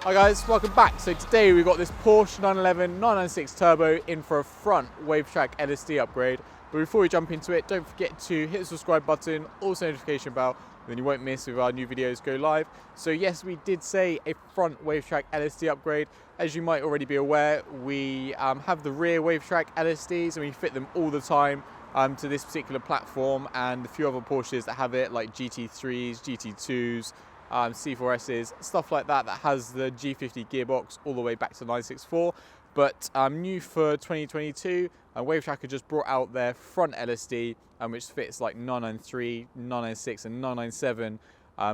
Hi guys, welcome back. So today we've got this Porsche 911 996 Turbo in for a front Wavetrac LSD upgrade. But before we jump into it, don't forget to hit the subscribe button, also notification bell, then you won't miss if our new videos go live. So yes, we did say a front Wavetrac LSD upgrade. As you might already be aware, we have the rear Wavetrac LSDs and we fit them all the time to this particular platform and a few other Porsches that have it, like GT3s, GT2s, C4Ss, stuff like that, that has the G50 gearbox all the way back to 964. But new for 2022, Wavetrac have just brought out their front LSD, which fits like 993, 996 and 997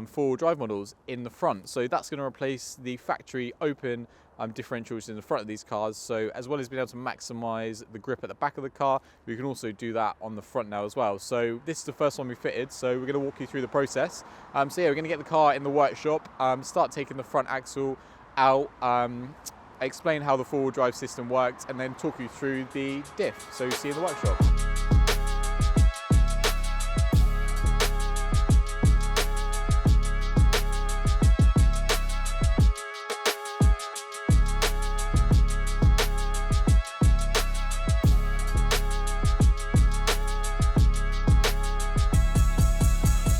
four-wheel drive models in the front. So that's going to replace the factory open differentials in the front of these cars. So as well as being able to maximize the grip at the back of the car, we can also do that on the front now as well. So this is the first one we fitted, so we're going to walk you through the process. So yeah, we're going to get the car in the workshop, start taking the front axle out, explain how the four-wheel drive system works, and then talk you through the diff. So see you in the workshop.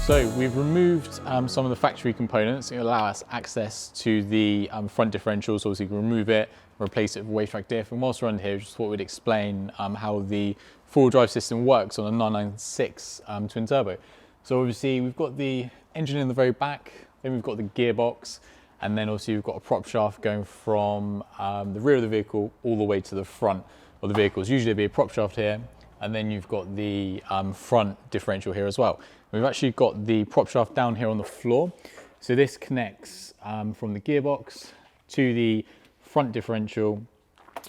So we've removed some of the factory components to allow us access to the front differential, so obviously you can remove it, replace it with Wavetrac diff. And whilst we're on here, just thought we'd explain how the four-wheel drive system works on a 996 twin turbo. So obviously we've got the engine in the very back, then we've got the gearbox, and then obviously we've got a prop shaft going from the rear of the vehicle all the way to the front of the vehicles. Usually there'd be a prop shaft here, and then you've got the front differential here as well. We've actually got the prop shaft down here on the floor. So this connects from the gearbox to the front differential,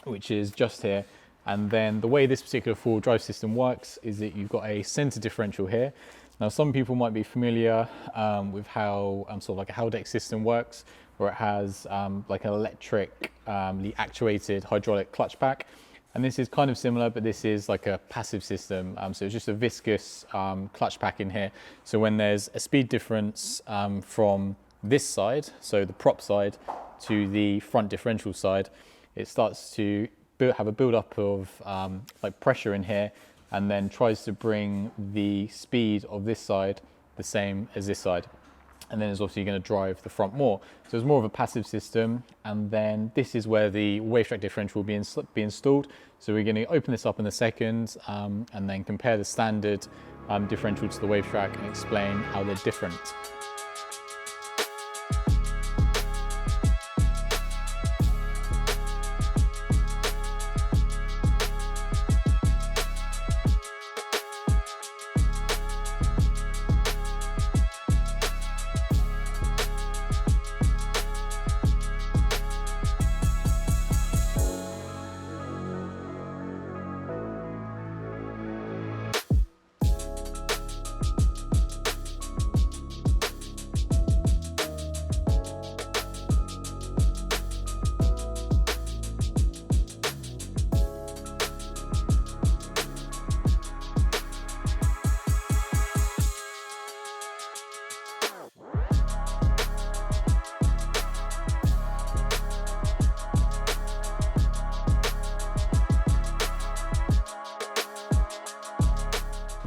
which is just here. And then the way this particular four-wheel drive system works is that you've got a center differential here. Now, some people might be familiar with how sort of like a Haldex system works, where it has like an electrically actuated hydraulic clutch pack. And this is kind of similar, but this is like a passive system. So it's just a viscous clutch pack in here. So when there's a speed difference from this side, so the prop side, to the front differential side, it starts to have a build-up of like pressure in here, and then tries to bring the speed of this side the same as this side. And then it's obviously going to drive the front more. So it's more of a passive system. And then this is where the Wavetrac differential will be installed. So we're going to open this up in a second and then compare the standard differential to the Wavetrac and explain how they're different.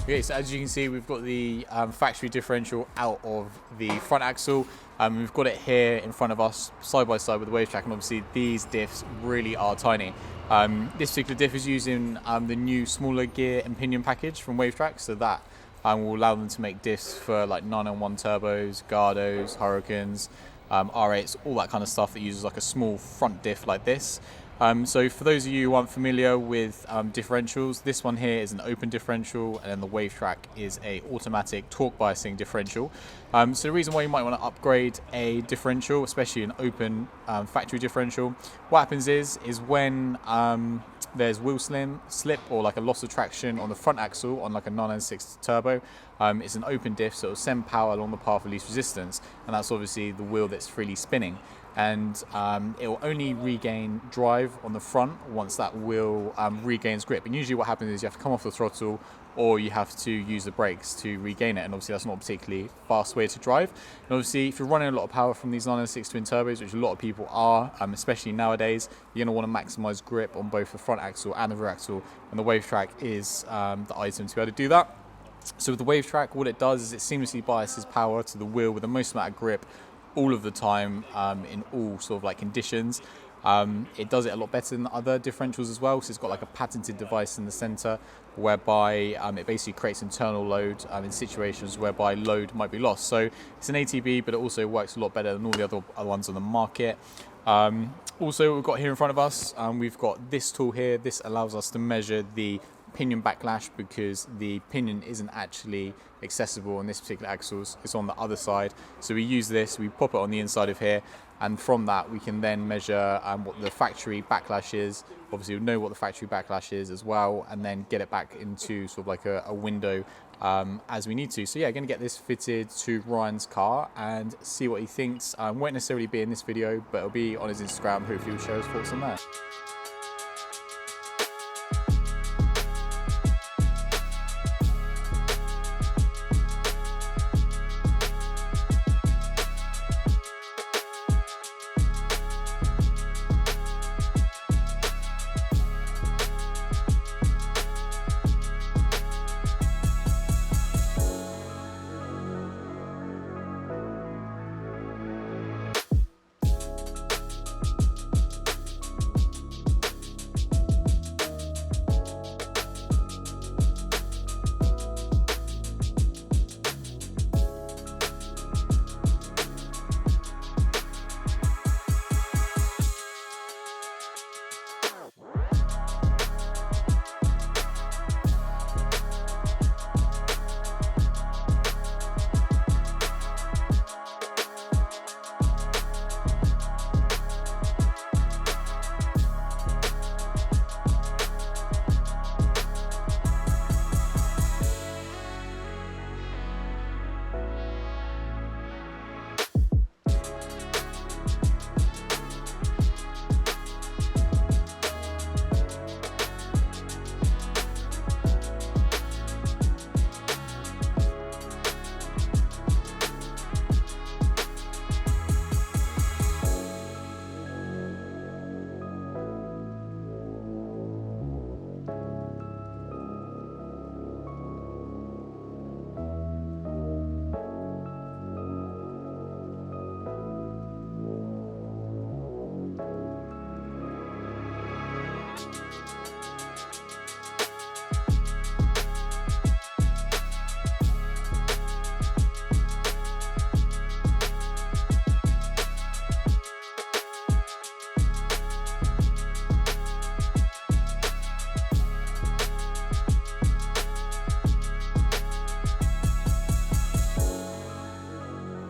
Okay, so as you can see, we've got the factory differential out of the front axle. We've got it here in front of us, side by side with the Wavetrac, and obviously these diffs really are tiny. This particular diff is using the new smaller gear and pinion package from Wavetrac, so that will allow them to make diffs for like 991 turbos, Gardos, Hurricanes, R8s, all that kind of stuff that uses like a small front diff like this. So for those of you who aren't familiar with differentials, this one here is an open differential, and then the Wavetrac is a automatic torque biasing differential. So the reason why you might want to upgrade a differential, especially an open factory differential, what happens is when there's wheel slip or like a loss of traction on the front axle on like a 996 turbo, it's an open diff, so it'll send power along the path of least resistance, and that's obviously the wheel that's freely spinning. and it will only regain drive on the front once that wheel regains grip. And usually what happens is you have to come off the throttle or you have to use the brakes to regain it, and obviously that's not a particularly fast way to drive. And obviously if you're running a lot of power from these 996 twin turbos, which a lot of people are, especially nowadays, you're going to want to maximize grip on both the front axle and the rear axle, and the Wavetrac is the item to be able to do that. So with the Wavetrac, what it does is it seamlessly biases power to the wheel with the most amount of grip all of the time, in all sort of like conditions. It does it a lot better than other differentials as well, so it's got like a patented device in the center whereby it basically creates internal load in situations whereby load might be lost. So it's an ATB, but it also works a lot better than all the other ones on the market. Also, what we've got here in front of us, we've got this tool here. This allows us to measure the pinion backlash, because the pinion isn't actually accessible on this particular axle, it's on the other side. So we use this, we pop it on the inside of here, and from that we can then measure what the factory backlash is. Obviously we know what the factory backlash is as well, and then get it back into sort of like a window as we need to. So yeah, going to get this fitted to Ryan's car and see what he thinks. Won't necessarily be in this video, but it'll be on his Instagram. Hopefully he'll share his thoughts on that.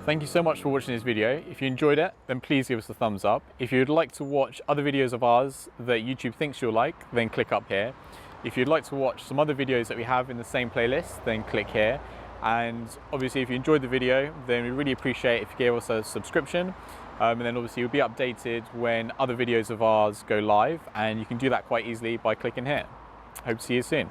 Thank you so much for watching this video. If you enjoyed it, then please give us a thumbs up. If you'd like to watch other videos of ours that YouTube thinks you'll like, then click up here. If you'd like to watch some other videos that we have in the same playlist, then click here. And obviously if you enjoyed the video, then we really appreciate if you gave us a subscription. And then obviously you'll be updated when other videos of ours go live, and you can do that quite easily by clicking here. Hope to see you soon.